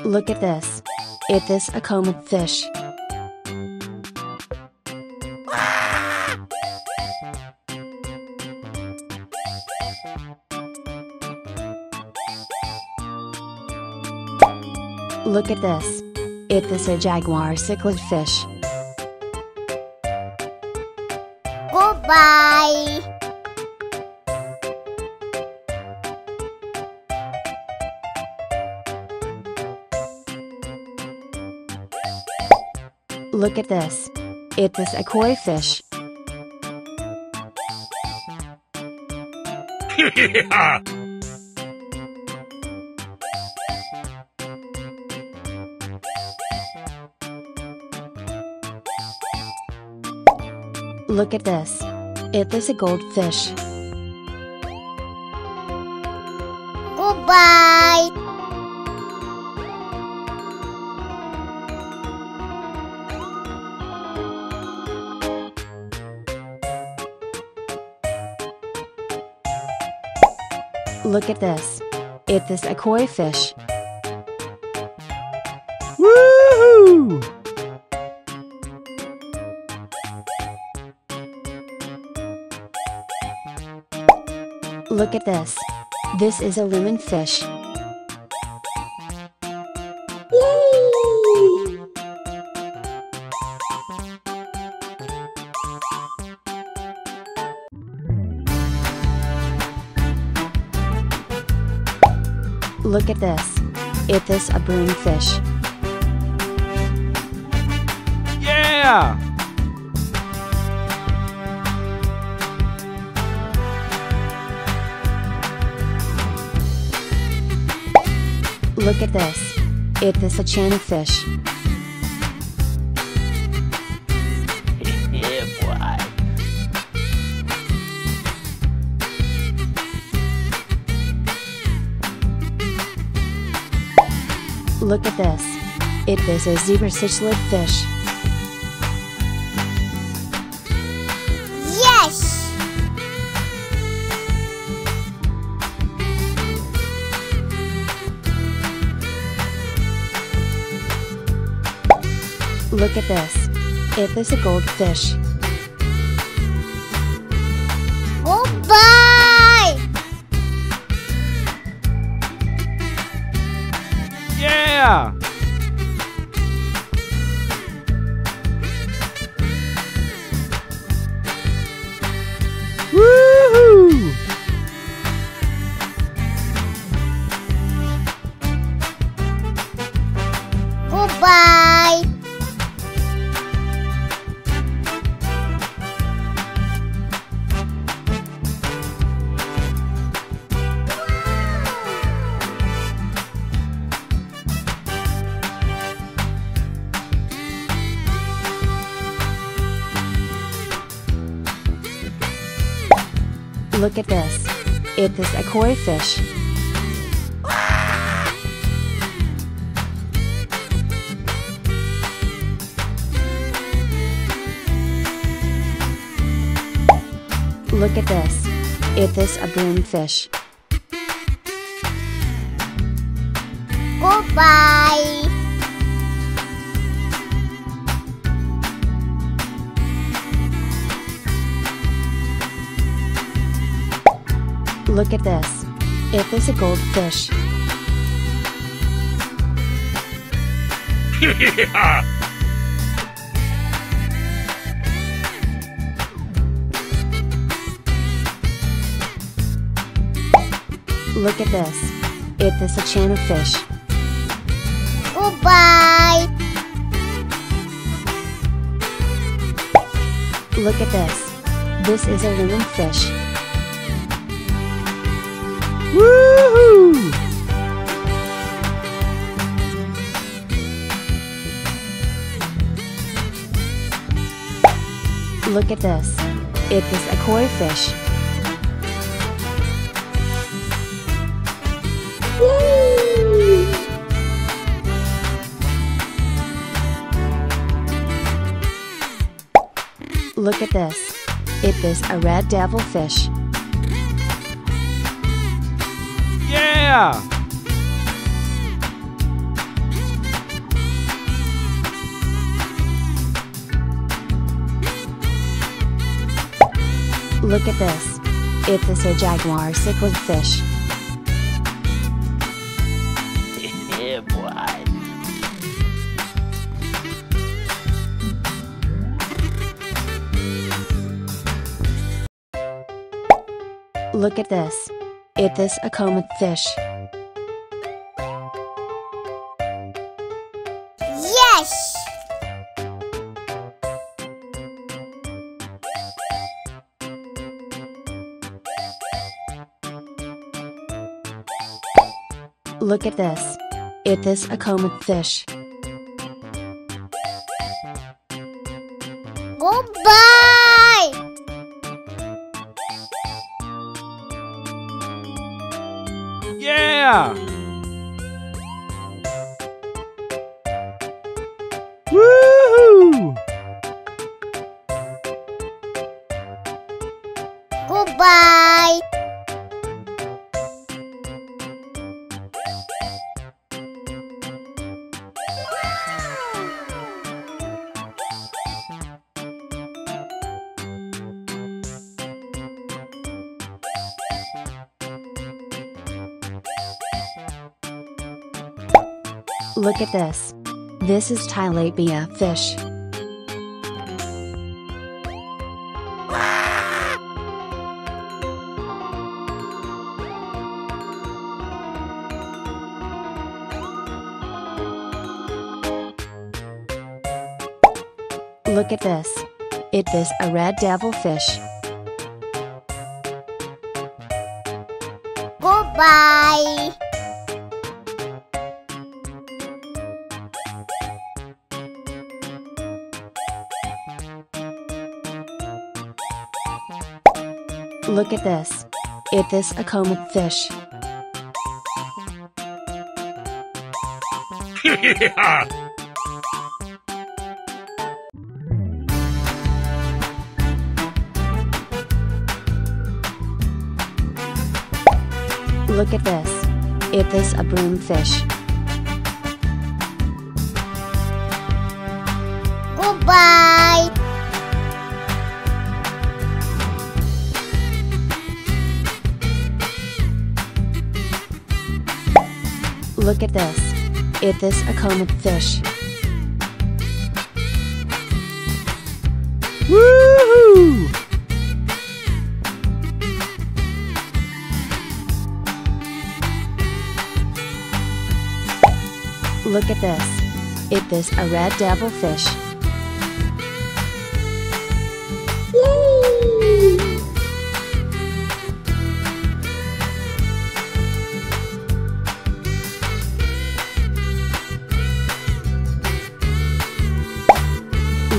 Look at this. Is this a common fish? Look at this. Is this a jaguar cichlid fish? Goodbye. Look at this. Is this a koi fish? Look at this. Is this a goldfish? Goodbye. Look at this. Is this a koi fish? Woohoo! Look at this. This is a lemon fish. Yay! Look at this. Is this a broom fish? Yeah! Look at this. Is this a channel fish? Yeah, boy. Look at this. Is this a zebra cichlid fish? Yes! Look at this. Is this a goldfish? Goodbye! Yeah! Woohoo! Goodbye! Look at this. Is this a koi fish? Look at this. Is this a broom fish? Goodbye! Look at this. Is this a goldfish? Yeah! Look at this. Is this a channel fish? Goodbye! Look at this. This is a lemon fish. Woohoo! Look at this. Is this a koi fish? Yay! Look at this. Is this a red devilfish? Yeah! Look at this. It is a jaguar cichlid fish. Yeah, boy. Look at this. It is a comet fish. Yes! Look at this. It is a comet fish. Goodbye! Yeah! Woohoo! Goodbye! Look at this. This is tilapia fish. Look at this. It is a red devil fish. Goodbye! Look at this. It is a comet fish. Yeah! Look at this. It is a broomfish. Goodbye! Look at this. It is a comet fish. Woohoo! Look at this. It is a red devil fish.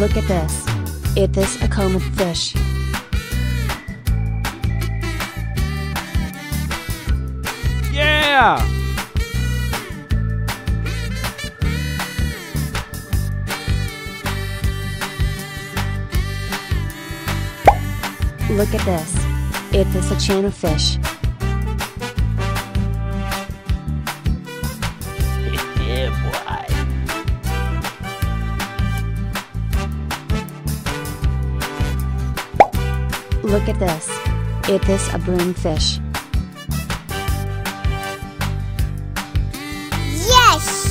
Look at this. It is a comet fish. Yeah! Look at this. It is a tuna fish. Yeah, boy. Look at this. It is a broomfish. Yes!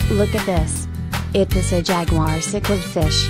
Look at this. It is a jaguar cichlid fish.